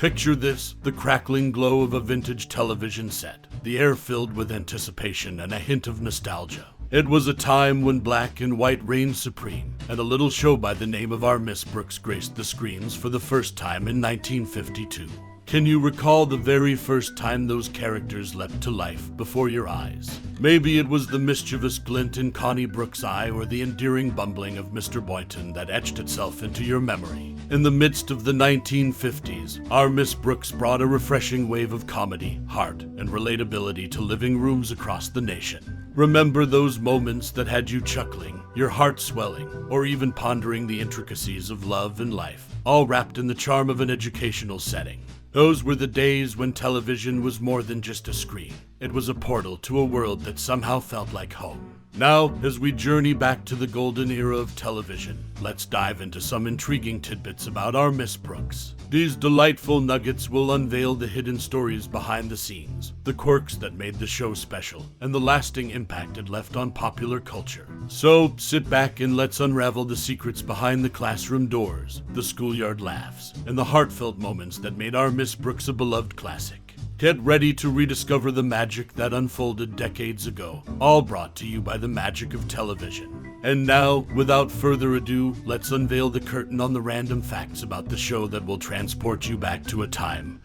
Picture this, the crackling glow of a vintage television set, the air filled with anticipation and a hint of nostalgia. It was a time when black and white reigned supreme, and a little show by the name of Our Miss Brooks graced the screens for the first time in 1952. Can you recall the very first time those characters leapt to life before your eyes? Maybe it was the mischievous glint in Connie Brooks' eye or the endearing bumbling of Mr. Boynton that etched itself into your memory. In the midst of the 1950s, Our Miss Brooks brought a refreshing wave of comedy, heart, and relatability to living rooms across the nation. Remember those moments that had you chuckling, your heart swelling, or even pondering the intricacies of love and life, all wrapped in the charm of an educational setting. Those were the days when television was more than just a screen. It was a portal to a world that somehow felt like home. Now, as we journey back to the golden era of television, let's dive into some intriguing tidbits about Our Miss Brooks. These delightful nuggets will unveil the hidden stories behind the scenes, the quirks that made the show special, and the lasting impact it left on popular culture. So, sit back and let's unravel the secrets behind the classroom doors, the schoolyard laughs, and the heartfelt moments that made Our Miss Brooks a beloved classic. Get ready to rediscover the magic that unfolded decades ago, all brought to you by the magic of television. And now, without further ado, let's unveil the curtain on the random facts about the show that will transport you back to a time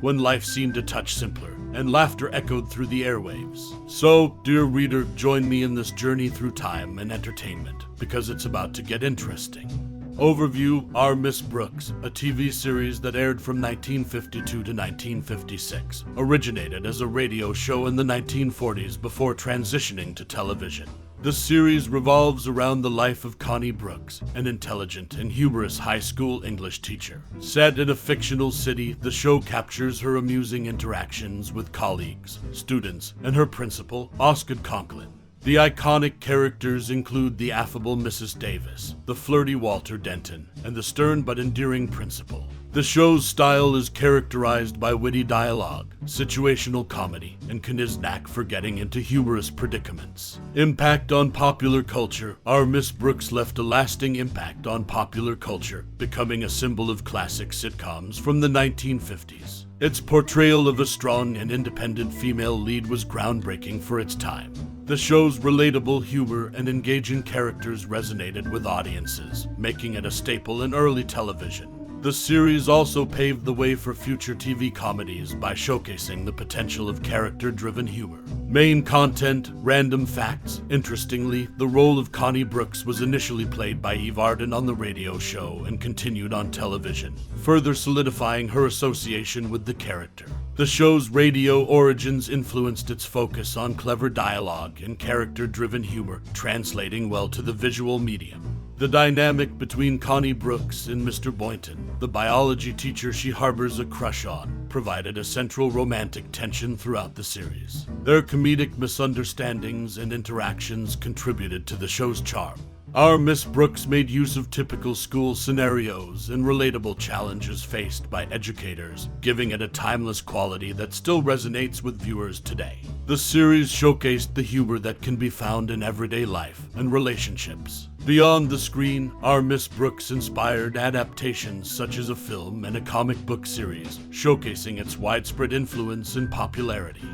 when life seemed a touch simpler and laughter echoed through the airwaves. So, dear reader, join me in this journey through time and entertainment, because it's about to get interesting. Overview: Our Miss Brooks, a TV series that aired from 1952 to 1956, originated as a radio show in the 1940s before transitioning to television. The series revolves around the life of Connie Brooks, an intelligent and humorous high school English teacher. Set in a fictional city, the show captures her amusing interactions with colleagues, students, and her principal, Osgood Conklin. The iconic characters include the affable Mrs. Davis, the flirty Walter Denton, and the stern but endearing principal. The show's style is characterized by witty dialogue, situational comedy, and Connie's knack for getting into humorous predicaments. Impact on popular culture: Our Miss Brooks left a lasting impact on popular culture, becoming a symbol of classic sitcoms from the 1950s. Its portrayal of a strong and independent female lead was groundbreaking for its time. The show's relatable humor and engaging characters resonated with audiences, making it a staple in early television. The series also paved the way for future TV comedies by showcasing the potential of character-driven humor. Main content: random facts. Interestingly, the role of Connie Brooks was initially played by Arden on the radio show and continued on television, further solidifying her association with the character. The show's radio origins influenced its focus on clever dialogue and character-driven humor, translating well to the visual medium. The dynamic between Connie Brooks and Mr. Boynton, the biology teacher she harbors a crush on, provided a central romantic tension throughout the series. Their comedic misunderstandings and interactions contributed to the show's charm. Our Miss Brooks made use of typical school scenarios and relatable challenges faced by educators, giving it a timeless quality that still resonates with viewers today. The series showcased the humor that can be found in everyday life and relationships. Beyond the screen, Our Miss Brooks inspired adaptations such as a film and a comic book series, showcasing its widespread influence and popularity.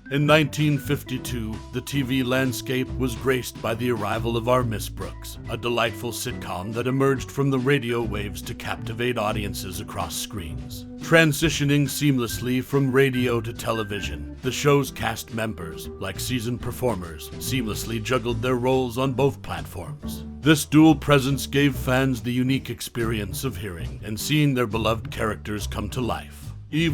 In 1952, the TV landscape was graced by the arrival of Our Miss Brooks, a delightful sitcom that emerged from the radio waves to captivate audiences across screens. Transitioning seamlessly from radio to television, the show's cast members, like seasoned performers, seamlessly juggled their roles on both platforms. This dual presence gave fans the unique experience of hearing and seeing their beloved characters come to life.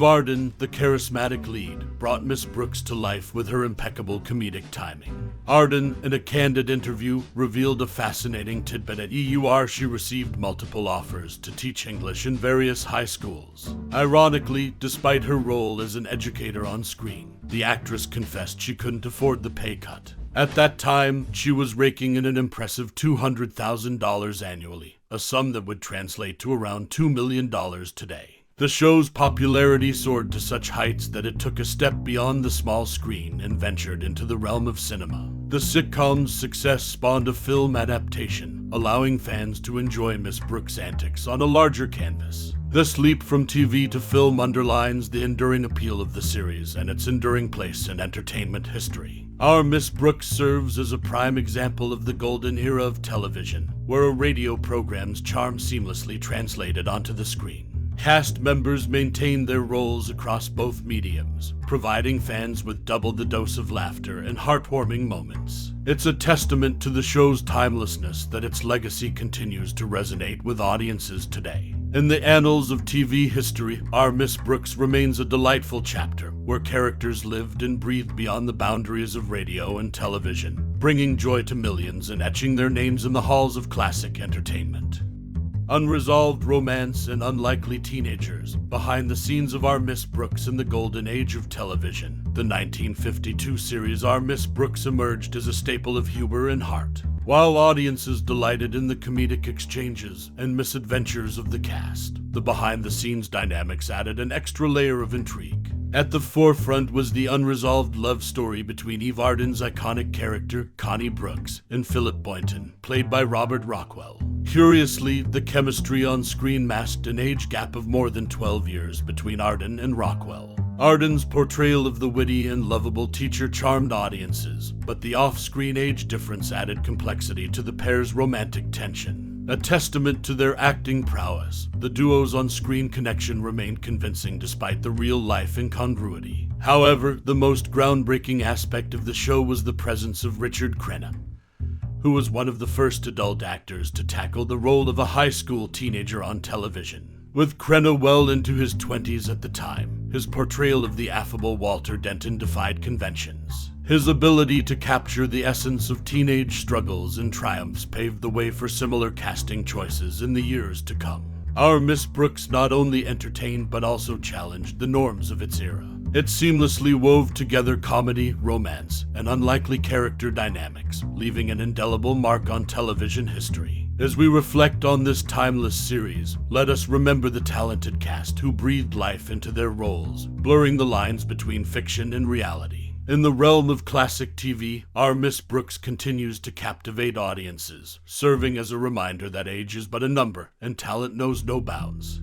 Arden, the charismatic lead, brought Miss Brooks to life with her impeccable comedic timing. Arden, in a candid interview, revealed a fascinating tidbit at EUR. She received multiple offers to teach English in various high schools. Ironically, despite her role as an educator on screen, the actress confessed she couldn't afford the pay cut. At that time, she was raking in an impressive $200,000 annually, a sum that would translate to around $2 million today. The show's popularity soared to such heights that it took a step beyond the small screen and ventured into the realm of cinema. The sitcom's success spawned a film adaptation, allowing fans to enjoy Miss Brooks' antics on a larger canvas. This leap from TV to film underlines the enduring appeal of the series and its enduring place in entertainment history. Our Miss Brooks serves as a prime example of the golden era of television, where a radio program's charm seamlessly translated onto the screen. Cast members maintained their roles across both mediums, providing fans with double the dose of laughter and heartwarming moments. It's a testament to the show's timelessness that its legacy continues to resonate with audiences today. In the annals of TV history, Our Miss Brooks remains a delightful chapter where characters lived and breathed beyond the boundaries of radio and television, bringing joy to millions and etching their names in the halls of classic entertainment. Unresolved romance and unlikely teenagers, behind the scenes of Our Miss Brooks in the golden age of television. The 1952 series Our Miss Brooks emerged as a staple of humor and heart, while audiences delighted in the comedic exchanges and misadventures of the cast. The behind-the-scenes dynamics added an extra layer of intrigue. At the forefront was the unresolved love story between Eve Arden's iconic character, Connie Brooks, and Philip Boynton, played by Robert Rockwell. Curiously, the chemistry on screen masked an age gap of more than 12 years between Arden and Rockwell. Arden's portrayal of the witty and lovable teacher charmed audiences, but the off-screen age difference added complexity to the pair's romantic tension. A testament to their acting prowess, the duo's on-screen connection remained convincing despite the real-life incongruity. However, the most groundbreaking aspect of the show was the presence of Richard Crenna, who was one of the first adult actors to tackle the role of a high school teenager on television. With Crenna well into his 20s at the time, his portrayal of the affable Walter Denton defied conventions. His ability to capture the essence of teenage struggles and triumphs paved the way for similar casting choices in the years to come. Our Miss Brooks not only entertained but also challenged the norms of its era. It seamlessly wove together comedy, romance, and unlikely character dynamics, leaving an indelible mark on television history. As we reflect on this timeless series, let us remember the talented cast who breathed life into their roles, blurring the lines between fiction and reality. In the realm of classic TV, Our Miss Brooks continues to captivate audiences, serving as a reminder that age is but a number and talent knows no bounds.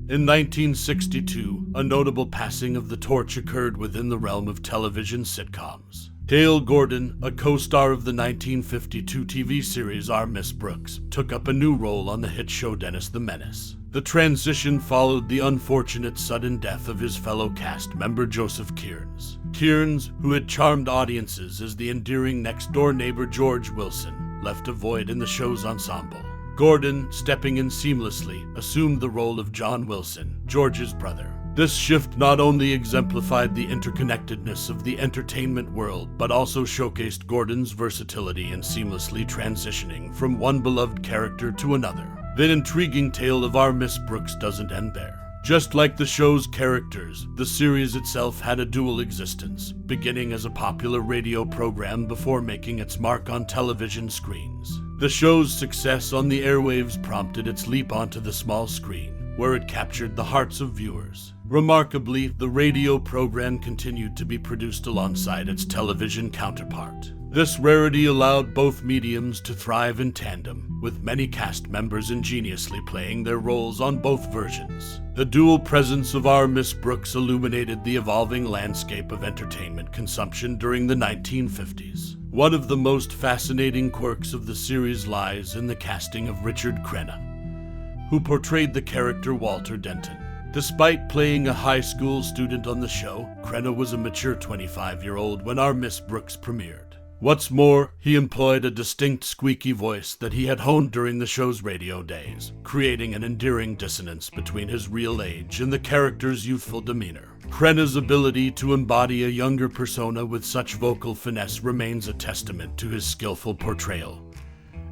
In 1962, a notable passing of the torch occurred within the realm of television sitcoms. Gale Gordon, a co-star of the 1952 TV series Our Miss Brooks, took up a new role on the hit show Dennis the Menace. The transition followed the unfortunate sudden death of his fellow cast member Joseph Kearns. Kearns, who had charmed audiences as the endearing next-door neighbor George Wilson, left a void in the show's ensemble. Gordon, stepping in seamlessly, assumed the role of John Wilson, George's brother. This shift not only exemplified the interconnectedness of the entertainment world, but also showcased Gordon's versatility in seamlessly transitioning from one beloved character to another. The intriguing tale of Our Miss Brooks doesn't end there. Just like the show's characters, the series itself had a dual existence, beginning as a popular radio program before making its mark on television screens. The show's success on the airwaves prompted its leap onto the small screen, where it captured the hearts of viewers. Remarkably, the radio program continued to be produced alongside its television counterpart. This rarity allowed both mediums to thrive in tandem, with many cast members ingeniously playing their roles on both versions. The dual presence of Our Miss Brooks illuminated the evolving landscape of entertainment consumption during the 1950s. One of the most fascinating quirks of the series lies in the casting of Richard Crenna, who portrayed the character Walter Denton. Despite playing a high school student on the show, Crenna was a mature 25-year-old when Our Miss Brooks premiered. What's more, he employed a distinct squeaky voice that he had honed during the show's radio days, creating an endearing dissonance between his real age and the character's youthful demeanor. Crenna's ability to embody a younger persona with such vocal finesse remains a testament to his skillful portrayal,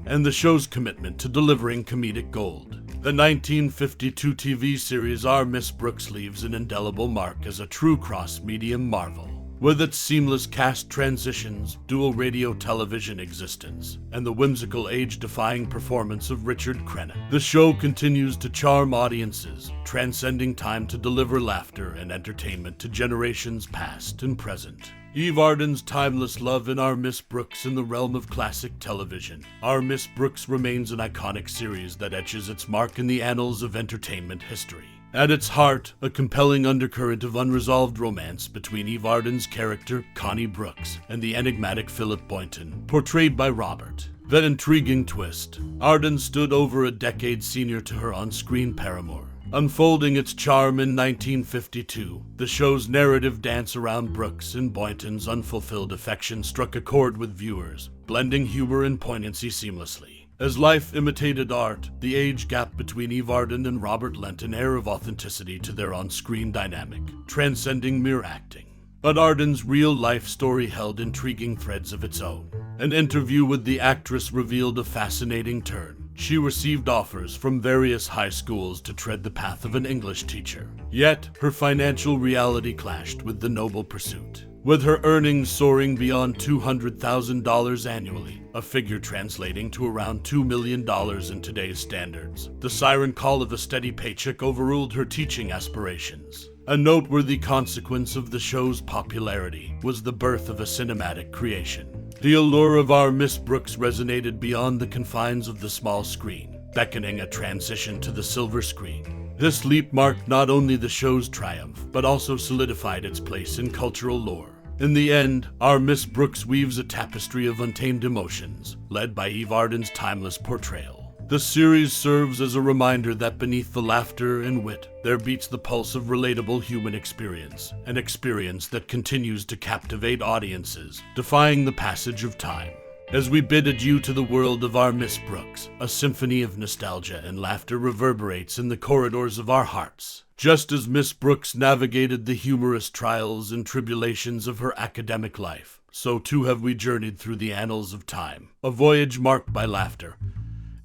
and the show's commitment to delivering comedic gold. The 1952 TV series Our Miss Brooks leaves an indelible mark as a true cross-medium marvel. With its seamless cast transitions, dual radio-television existence, and the whimsical age-defying performance of Richard Crenna, the show continues to charm audiences, transcending time to deliver laughter and entertainment to generations past and present. Eve Arden's timeless love in Our Miss Brooks in the realm of classic television. Our Miss Brooks remains an iconic series that etches its mark in the annals of entertainment history. At its heart, a compelling undercurrent of unresolved romance between Eve Arden's character, Connie Brooks, and the enigmatic Philip Boynton, portrayed by Robert. That intriguing twist. Arden stood over a decade senior to her on-screen paramour. Unfolding its charm in 1952, the show's narrative dance around Brooks and Boynton's unfulfilled affection struck a chord with viewers, blending humor and poignancy seamlessly. As life imitated art, the age gap between Eve Arden and Robert lent an air of authenticity to their on-screen dynamic, transcending mere acting. But Arden's real-life story held intriguing threads of its own. An interview with the actress revealed a fascinating turn. She received offers from various high schools to tread the path of an English teacher. Yet, her financial reality clashed with the noble pursuit. With her earnings soaring beyond $200,000 annually, a figure translating to around $2 million in today's standards, the siren call of a steady paycheck overruled her teaching aspirations. A noteworthy consequence of the show's popularity was the birth of a cinematic creation. The allure of Our Miss Brooks resonated beyond the confines of the small screen, beckoning a transition to the silver screen. This leap marked not only the show's triumph, but also solidified its place in cultural lore. In the end, Our Miss Brooks weaves a tapestry of untamed emotions, led by Eve Arden's timeless portrayal. The series serves as a reminder that beneath the laughter and wit, there beats the pulse of relatable human experience, an experience that continues to captivate audiences, defying the passage of time. As we bid adieu to the world of Our Miss Brooks, a symphony of nostalgia and laughter reverberates in the corridors of our hearts. Just as Miss Brooks navigated the humorous trials and tribulations of her academic life, so too have we journeyed through the annals of time, a voyage marked by laughter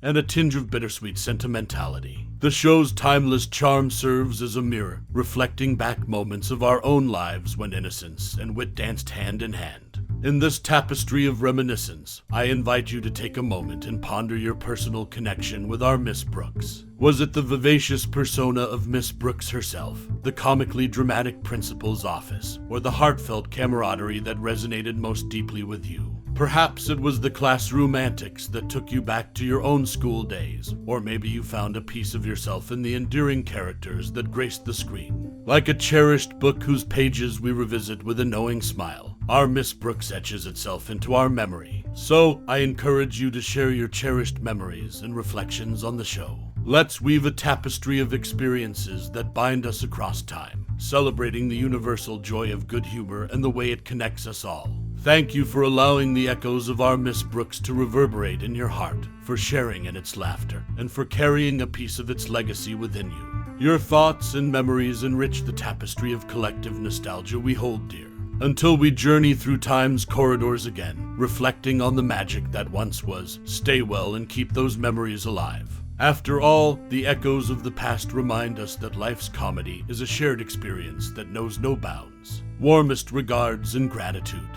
and a tinge of bittersweet sentimentality. The show's timeless charm serves as a mirror, reflecting back moments of our own lives when innocence and wit danced hand in hand. In this tapestry of reminiscence, I invite you to take a moment and ponder your personal connection with Our Miss Brooks. Was it the vivacious persona of Miss Brooks herself, the comically dramatic principal's office, or the heartfelt camaraderie that resonated most deeply with you? Perhaps it was the classroom antics that took you back to your own school days, or maybe you found a piece of yourself in the endearing characters that graced the screen. Like a cherished book whose pages we revisit with a knowing smile, Our Miss Brooks etches itself into our memory. So, I encourage you to share your cherished memories and reflections on the show. Let's weave a tapestry of experiences that bind us across time, celebrating the universal joy of good humor and the way it connects us all. Thank you for allowing the echoes of Our Miss Brooks to reverberate in your heart, for sharing in its laughter, and for carrying a piece of its legacy within you. Your thoughts and memories enrich the tapestry of collective nostalgia we hold dear. Until we journey through time's corridors again, reflecting on the magic that once was, stay well and keep those memories alive. After all, the echoes of the past remind us that life's comedy is a shared experience that knows no bounds. Warmest regards and gratitude.